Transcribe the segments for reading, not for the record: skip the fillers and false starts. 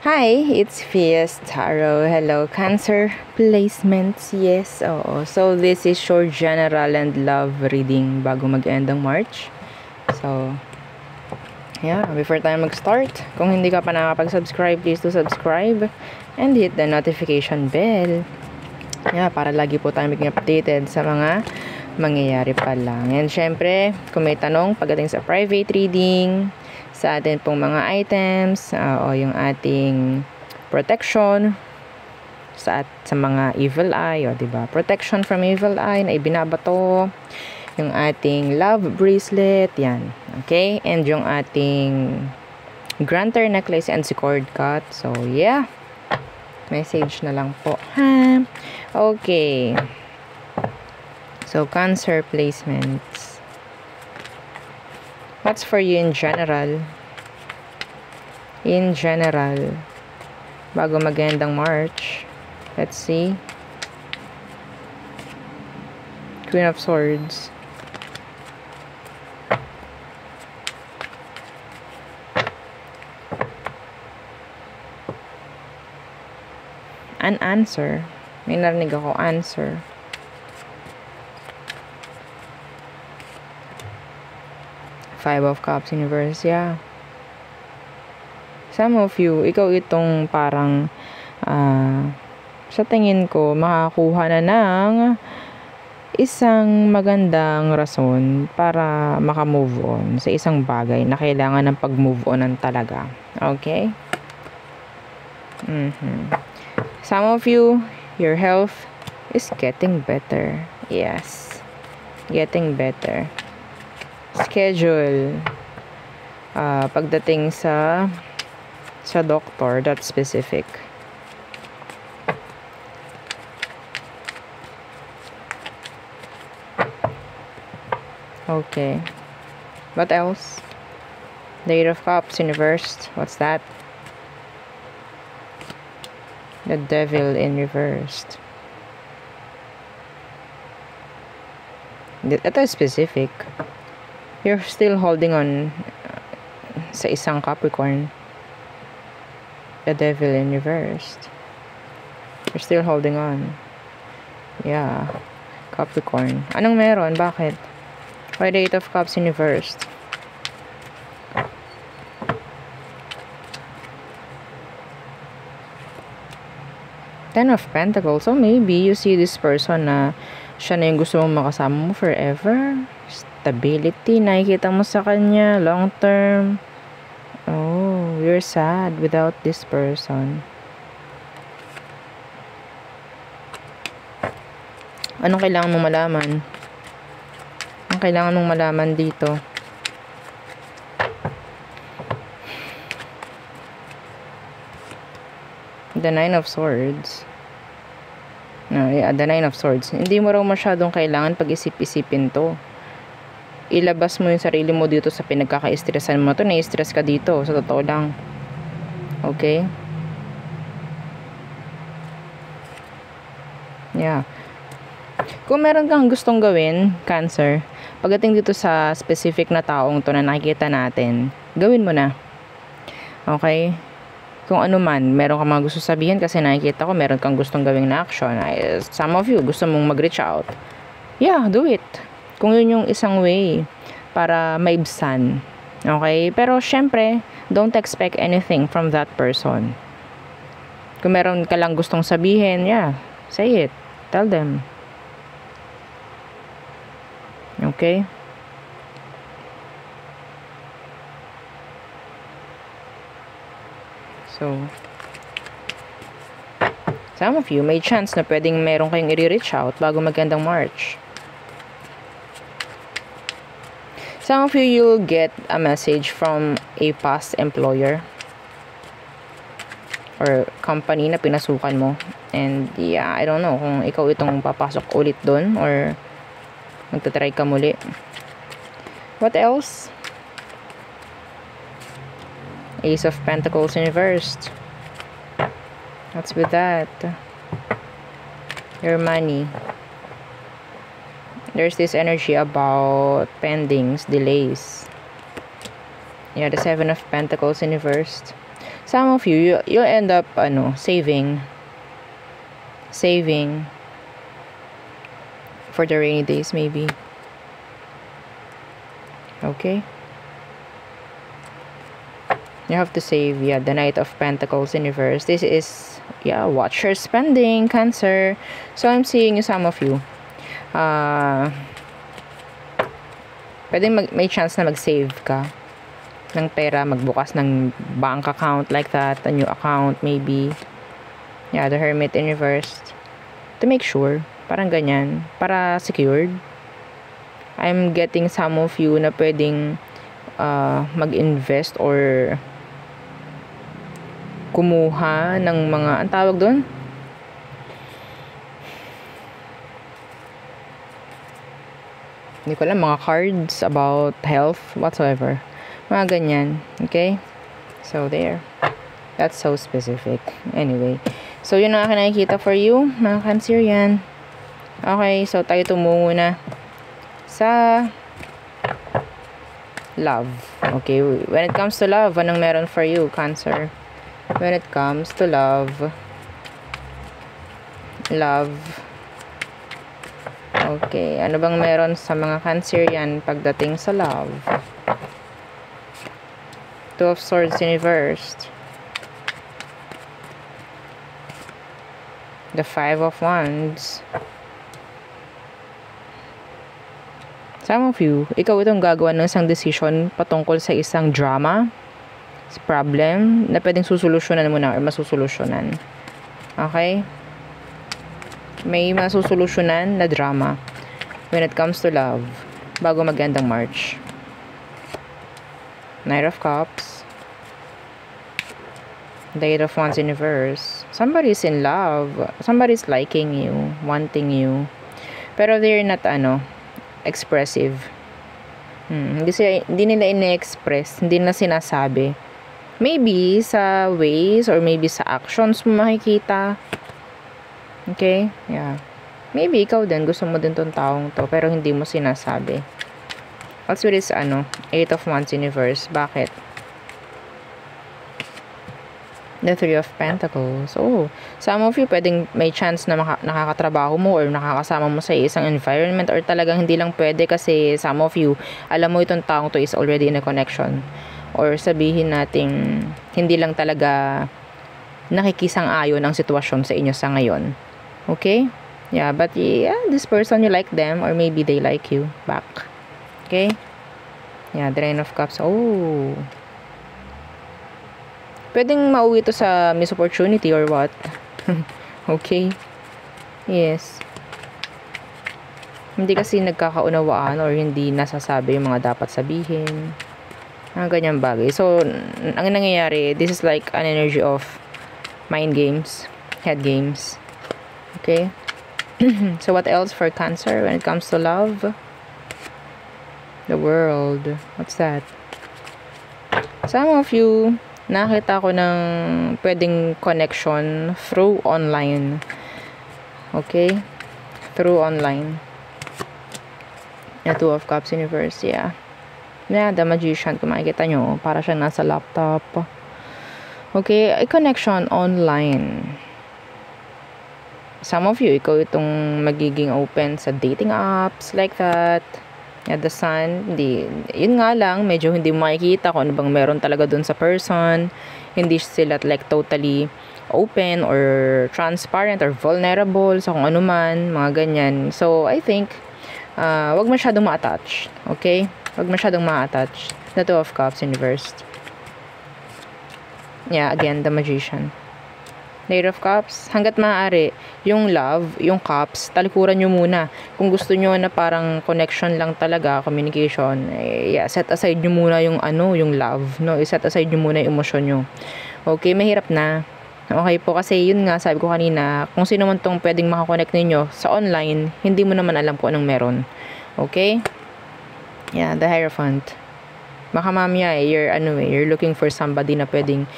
Hi, it's Fies Tarot. Hello, Cancer placements. Yes, oo. So, this is your general and love reading bago mag-end ang March. So, yeah, before tayo mag-start, kung hindi ka pa nakapag-subscribe, please do subscribe and hit the notification bell. Yeah, para lagi po tayo maging updated sa mga mangyayari pa lang. And syempre, kung may tanong pagdating sa private reading, sa atin pong mga items, o yung ating protection sa mga evil eye, o diba? Protection from evil eye na ibinabato, yung ating love bracelet, yan. Okay? And yung ating granter necklace and cord cut. So, yeah. Message na lang po. Ha? Okay. So, Cancer placements. What's for you in general? In general, bago mag-end ang March. Let's see. Queen of Swords. An answer. May narinig ako, answer. Five of Cups, Universe, yeah. Some of you, ikaw itong parang, sa tingin ko, makakuha na ng isang magandang rason para makamove on sa isang bagay na kailangan ng pag-move on talaga. Okay? Some of you, your health is getting better. Yes. Getting better. Schedule. Pagdating sa doctor, that's specific. Okay. What else? The Eight of Cups, Universe. What's that? The Devil in reversed. Ito is specific. You're still holding on sa isang Capricorn. The Devil in reversed. You're still holding on. Yeah. Capricorn. Anong meron? Bakit? Why the Eight of Cups in reversed? Ten of Pentacles. So maybe you see this person na siya na yung gusto mong makasama mo forever. Stability. Nakikita mo sa kanya. Long term. Oh, you're sad without this person. Anong kailangan mong malaman? Ang kailangan mong malaman dito? The Nine of Swords. No, yeah, the Nine of Swords. Hindi mo raw masyadong kailangan pag-isip-isipin to. Ilabas mo yung sarili mo dito sa pinagkaka-stressan mo. Ito, na-stress ka dito. Sa totoo lang. Okay? Yeah. Kung meron kang gustong gawin, Cancer, pagdating dito sa specific na taong to na nakikita natin, gawin mo na. Okay? Kung ano man, meron kang mga gusto sabihin kasi nakikita ko meron kang gustong gawing na action. Some of you, gusto mong mag-reach out. Yeah, do it. Kung yun yung isang way para maibsan. Okay? Pero syempre, don't expect anything from that person. Kung meron ka lang gustong sabihin, yeah, say it. Tell them. Okay? So, some of you, may chance na pwedeng meron kayong i-reach out bago magandang March. Some of you, you'll get a message from a past employer or company na pinasukan mo. And yeah, I don't know kung ikaw itong papasok ulit doon or magtatry ka muli. What else? Ace of Pentacles reversed. What's with that? Your money. There's this energy about pendings, delays. Yeah, the Seven of Pentacles reversed. Some of you, you'll end up, saving for the rainy days, maybe. Okay? You have to save, the Knight of Pentacles in reverse. This is, watch your spending, Cancer. So, I'm seeing some of you. Pwedeng may chance na mag-save ka ng pera, magbukas ng bank account like that, a new account maybe. The Hermit in reverse. To make sure, parang ganyan, para secured. I'm getting some of you na pwedeng mag-invest or kumuha ng mga, ang tawag doon? Hindi ko alam, mga cards about health, whatsoever. Mga ganyan. Okay? So, there. That's so specific. Anyway. So, yun ang aking nakikita for you, mga Cancerian. Okay, so tayo tumungo na sa love. Okay, when it comes to love, anong meron for you, Cancer? When it comes to love. Okay, ano bang meron sa mga Cancerian pagdating sa love? Two of Swords in reverse. The Five of Wands. Some of you, ikaw itong gagawa ng isang decision patungkol sa isang drama, problem, na pwedeng susolusyonan mo na or masusolusyonan. Okay? May masusolusyonan na drama when it comes to love bago magandang March. Knight of Cups. Eight of Wands in reverse. Somebody's in love. Somebody's liking you, wanting you. Pero they're not, expressive. Hindi nila ine-express. Hindi na sinasabi. Maybe sa ways or maybe sa actions mo makikita. Okay? Yeah. Maybe ikaw din, gusto mo din tong taong to, pero hindi mo sinasabi. What's with this, Eight of Wands in reverse? Bakit? The Three of Pentacles. Oh, some of you pwedeng may chance na nakakatrabaho mo or nakakasama mo sa isang environment or talagang hindi lang pwede kasi some of you, alam mo itong taong to is already in a connection. Or sabihin nating hindi lang talaga nakikisang-ayon ang sitwasyon sa inyo sa ngayon. Okay? Yeah, but this person, you like them or maybe they like you back. Okay? Yeah, the Nine of Cups. Oh, pwedeng mauwi to sa miss opportunity or what? Okay? Yes. Hindi kasi nagkakaunawaan or hindi nasasabi yung mga dapat sabihin. Mga ganyang bagay. So, ang nangyayari, this is like an energy of mind games, head games. Okay? So, what else for Cancer when it comes to love? The World. What's that? Some of you, nakita ko ng pwedeng connection through online. Okay? Through online. The Two of Cups in reverse, yeah. The Magician, kung makikita nyo, para siyang nasa laptop. Okay? A connection online. Some of you, ikaw itong magiging open sa dating apps, like that. The Sun, yun nga lang, medyo hindi mo makikita kung ano bang meron talaga dun sa person. Hindi sila like totally open or transparent or vulnerable sa kung ano man, mga ganyan. So, I think, wag masyadong ma-attach. Okay? Wag masyadong ma-attach. The Two of Cups in reverse. Yeah, again, the Magician. Knight of Cups, hanggat maaari, yung love, yung cups, talikuran nyo muna. Kung gusto nyo na parang connection lang talaga, communication, set aside nyo muna yung yung love, no? Set aside nyo muna yung emosyon nyo. Okay, mahirap na. Okay po, kasi yun nga, sabi ko kanina, kung sino man tong pwedeng makakonect ninyo sa online, hindi mo naman alam kung anong meron. Okay? Yeah, the Hierophant. Baka mamaya, you're looking for somebody na pwedeng,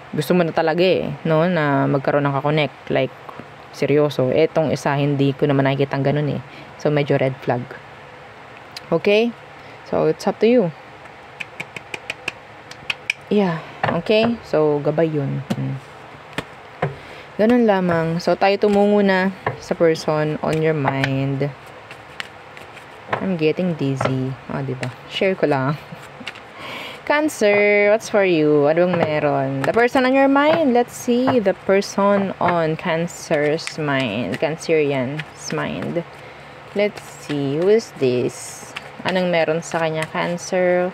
gusto mo na talaga no, na magkaroon ng kakonect, like, seryoso. Etong isa, hindi ko naman nakikita ang ganun So, medyo red flag. Okay? So, it's up to you. Yeah. Okay? So, gabay yun. Ganun lamang. So, tayo tumungo na sa person on your mind. I'm getting dizzy. Diba? Share ko lang. Cancer, what's for you? Ano bang meron? The person on your mind. Let's see. The person on Cancer's mind. Cancerian's mind. Let's see. Who is this? Anong meron sa kanya? Cancer.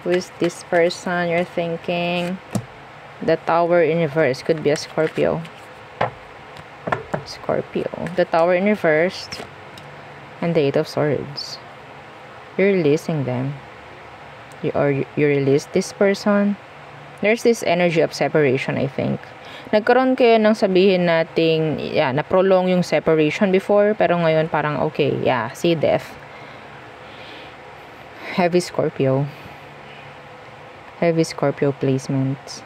Who is this person you're thinking? The Tower in reverse. Could be a Scorpio. Scorpio. The Tower in reverse. And the Eight of Swords. You're releasing them. You release this person. There's this energy of separation, I think. Nagkaroon kayo ng sabihin nating, na-prolong yung separation before, pero ngayon parang okay, see death. Heavy Scorpio. Heavy Scorpio placements.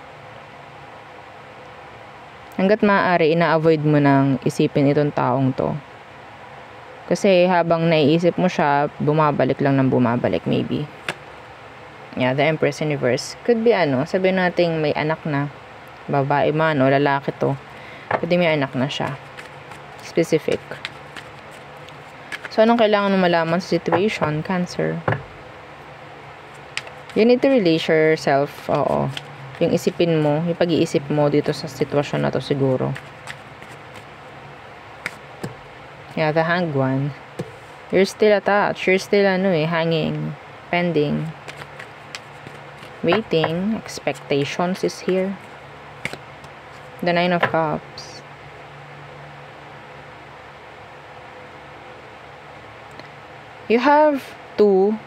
Hanggat maaari, ina-avoid mo nang isipin itong taong to. Kasi habang naiisip mo siya, bumabalik lang ng bumabalik maybe. The Empress in reverse. Could be sabihin natin may anak na. Babae man o lalaki to. Pwede may anak na siya. Specific. So, anong kailangan mo malaman sa situation? Cancer. You need to release yourself. Oo. Yung isipin mo, yung pag-iisip mo dito sa sitwasyon na to siguro. The Hanged One. You're still attached. You're still hanging. Pending. Waiting. Expectations is here. The Nine of Cups. You have to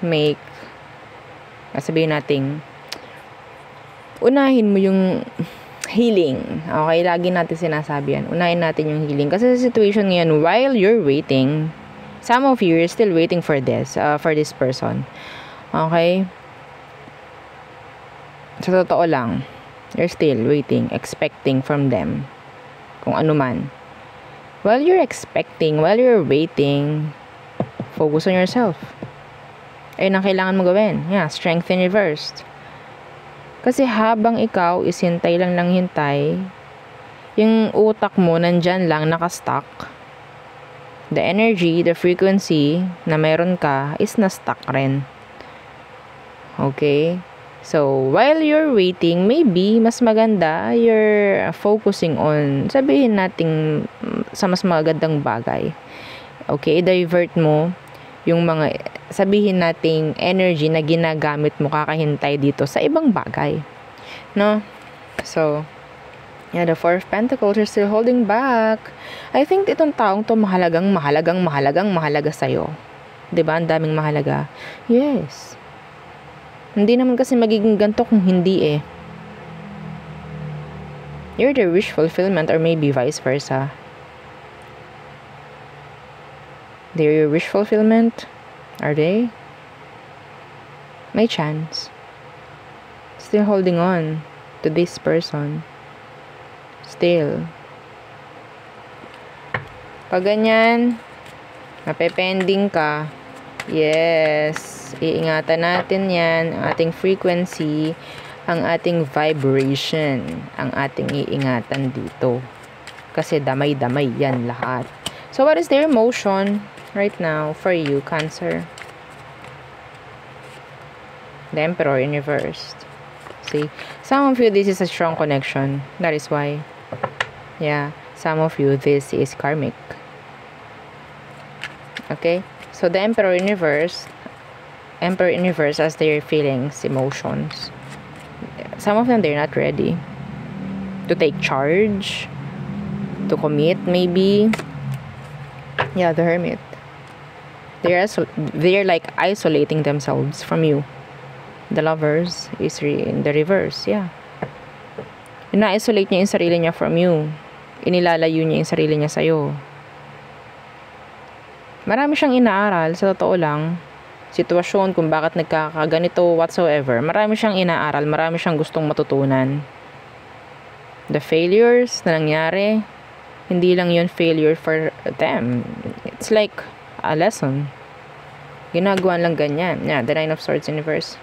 make, sabihin natin, unahin mo yung healing. Okay, lagi natin sinasabi yan. Unahin natin yung healing. Kasi sa situation ngayon, while you're waiting, some of you are still waiting for this person. Okay? Sa totoo lang, you're still waiting, expecting from them. Kung ano man. While you're expecting, while you're waiting, focus on yourself. Ayun ang kailangan mo gawin. Strength in reverse. Kasi habang ikaw is hintay lang ng hintay, yung utak mo nandyan lang nakastuck. The energy, the frequency na meron ka is na-stuck rin. Okay? So, while you're waiting, maybe mas maganda you're focusing on, sabihin natin sa mas magandang bagay. Okay? Divert mo yung mga, sabihin nating energy na ginagamit mo kakahintay dito sa ibang bagay. No? So, the Four of Pentacles are still holding back. I think itong taong to mahalaga sa'yo. Diba? Ang daming mahalaga. Yes. Hindi naman kasi magiging ganito kung hindi You're the wish fulfillment or maybe vice versa. They're your wish fulfillment? Are they? May chance. Still holding on to this person. Still. Pag ganyan, napepending ka, yes, iingatan natin yan, ang ating frequency, ang ating vibration, ang ating iingatan dito. Kasi damay-damay yan lahat. So, what is their emotion right now for you, Cancer? The Emperor in reverse. See, some of you, this is a strong connection. That is why. Some of you, this is karmic. Okay? So, the Emperor in reverse as their feelings, emotions. Some of them, they're not ready to take charge, to commit, maybe. The Hermit. They're like isolating themselves from you. The Lovers is in the reverse. Ina-isolate niya yung sarili niya from you. Inilalayo niya yung sarili niya sa'yo. Marami siyang inaaral, sa totoo lang. Sitwasyon, kung bakit nagkakaganito, whatsoever. Marami siyang inaaral, marami siyang gustong matutunan. The failures na nangyari, hindi lang yun failure for them. It's like a lesson. Ginagawa lang ganyan. Yeah, the Nine of Swords in reverse.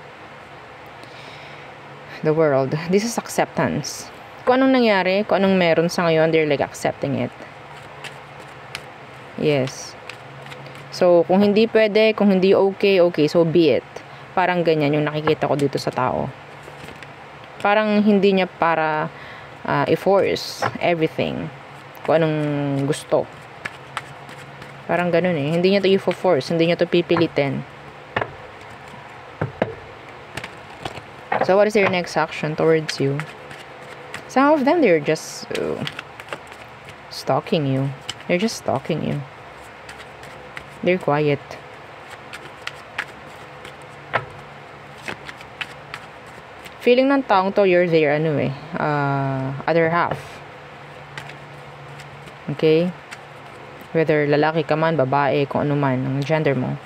The world. This is acceptance. Kung anong nangyari, kung anong meron sa ngayon, they're like accepting it. Yes. So, kung hindi pwede, kung hindi okay, so be it. Parang ganyan yung nakikita ko dito sa tao. Parang hindi niya para i-force everything. Kung anong gusto. Parang ganun eh. Hindi niya to i-force. Hindi niya to pipilitin. So, what is your next action towards you? Some of them, they're just stalking you. They're just stalking you. They're quiet. Feeling ng taong to, you're their, other half. Okay? Whether lalaki ka man, babae, kung ano man, ang gender mo.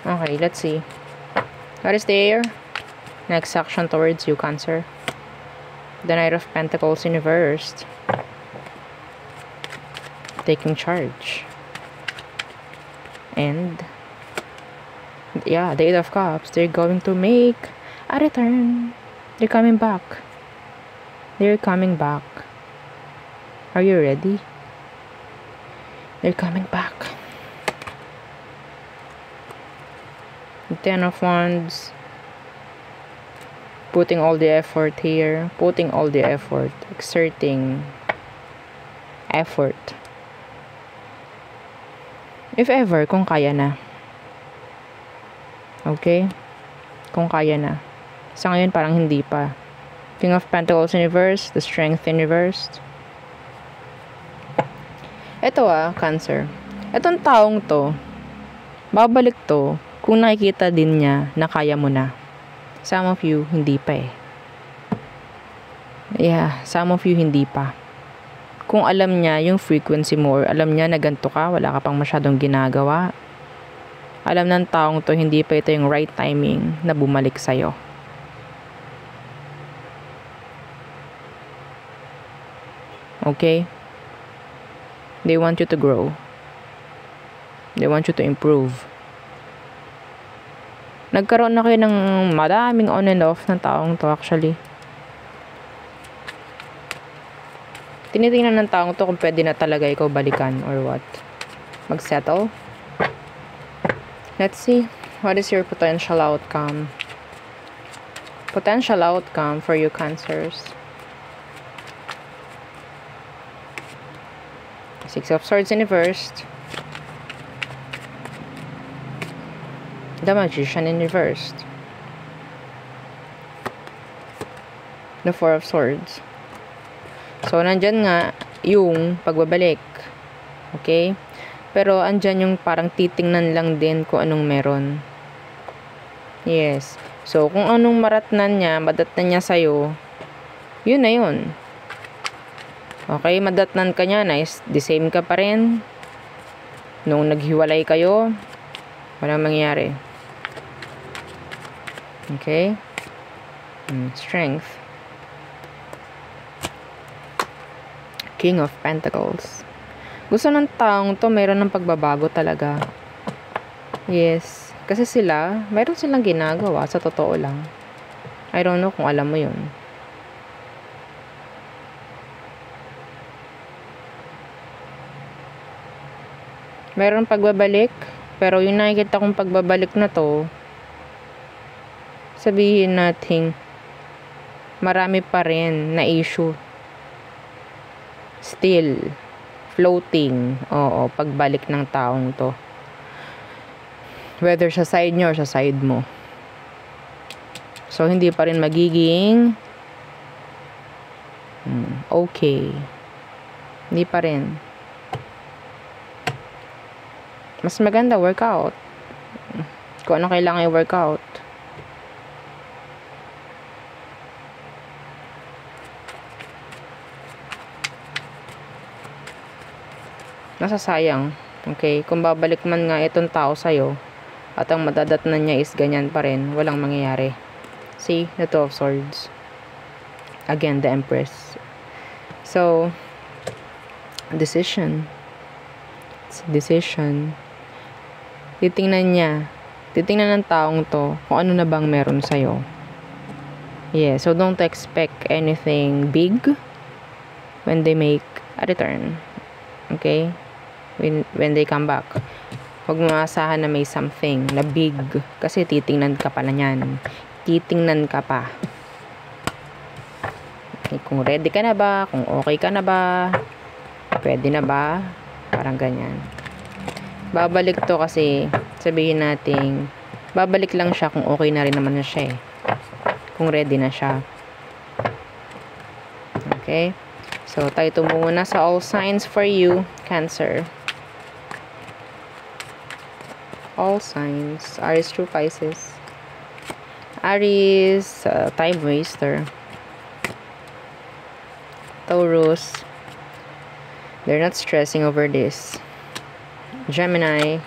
Okay, let's see. What is there? Next action towards you, Cancer. The Knight of Pentacles in reversed. Taking charge. And, yeah, the Eight of Cups. They're going to make a return. They're coming back. They're coming back. Are you ready? They're coming back. The Ten of Wands. Putting all the effort here. Putting all the effort. Exerting effort. If ever, kung kaya na. Okay? Kung kaya na. Sa ngayon, parang hindi pa. King of Pentacles in reverse. The Strength in reverse. Ito Cancer. Etong taong to, babalik to kung nakikita din niya na kaya mo na. Some of you, hindi pa eh. Yeah, some of you, hindi pa. Kung alam niya yung frequency mo, or alam niya na ganito ka, wala ka pang masyadong ginagawa. Alam ng taong to, hindi pa ito yung right timing na bumalik sa'yo. Okay? They want you to grow. They want you to improve. Nagkaroon na kayo ng madaming on and off ng taong to actually. Tinitingnan ng taong to kung pwede na talaga ikaw balikan or what. Mag-settle. Let's see. What is your potential outcome? Potential outcome for you, Cancers. Six of Swords in reverse. The Magician in reverse. The Four of Swords. So, nandyan nga yung pagbabalik. Okay? Pero, andyan yung parang titingnan lang din kung anong meron. Yes. So, kung anong maratnan niya, madatnan niya sa'yo, yun na yun. Okay, madatnan ka niya, nice. The same ka pa rin. Nung naghiwalay kayo, walang mangyari. Okay? Strength. King of Pentacles. Gusto ng taong to, mayroon ng pagbabago talaga. Yes. Kasi sila, mayroon silang ginagawa, sa totoo lang. I don't know kung alam mo yun. Meron pagbabalik, pero yung nakikita kong pagbabalik na to, sabihin natin, marami pa rin na issue. Still, floating, pagbalik ng taong to. Whether sa side nyo or sa side mo. So, hindi pa rin magiging okay. Hindi pa rin. Mas maganda, workout. Kung ano kailangan i-workout. Nasasayang. Okay? Kung babalik man nga itong tao sa'yo, at ang madadatnan niya is ganyan pa rin, walang mangyayari. See? The Two of Swords. Again, the Empress. So, decision. It's decision. Titingnan niya Titingnan ng taong to kung ano na bang meron sa'yo. Yeah, so don't expect anything big when they make a return. Okay? When they come back. Huwag mo maasahan na may something na big. Kasi titingnan ka pa na yan. Titingnan ka pa. Okay, kung ready ka na ba? Kung okay ka na ba? Pwede na ba? Parang ganyan. Babalik to kasi sabihin natin babalik lang siya kung okay na rin naman na siya eh. Kung ready na siya. Okay? So, tayo muna sa all signs for you, Cancer. All signs. Aries through Pisces. Aries, time waster. Taurus, they're not stressing over this. Gemini,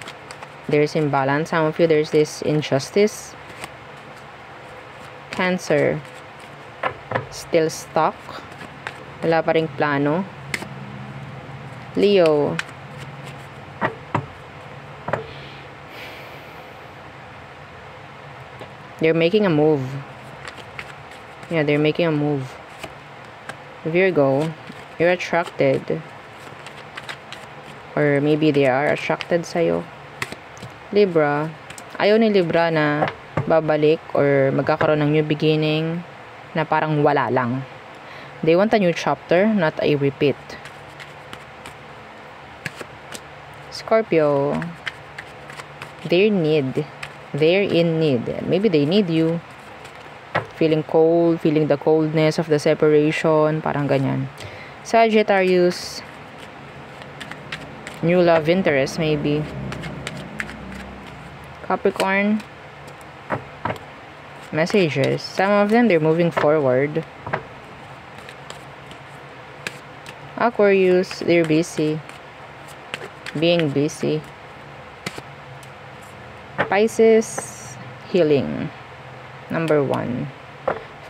there's imbalance. Some of you, there's this injustice. Cancer, still stuck. Wala pa ring plano. Leo, they're making a move. Yeah, they're making a move. Virgo, you're attracted. Or maybe they are attracted sa'yo. Libra, ayaw ni Libra na babalik or magkakaroon ng new beginning na parang wala lang. They want a new chapter, not a repeat. Scorpio, they're in need. Maybe they need you. Feeling cold, feeling the coldness of the separation, parang ganyan. Sagittarius, new love interest maybe. Capricorn, messages. Some of them, they're moving forward. Aquarius, they're busy. Being busy. Pisces, healing. Number 1.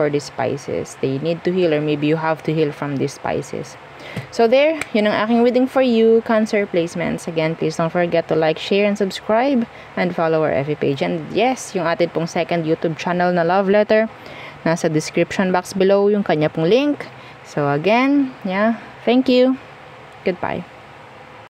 For these Pisces, they need to heal, or maybe you have to heal from these Pisces. So there, yun ang aking reading for you, Cancer placements. Again, please don't forget to like, share, and subscribe, and follow our FB page. And yes, yung atin pong second YouTube channel na Love Letter, nasa description box below yung kanya pong link. So again, yeah, thank you. Goodbye.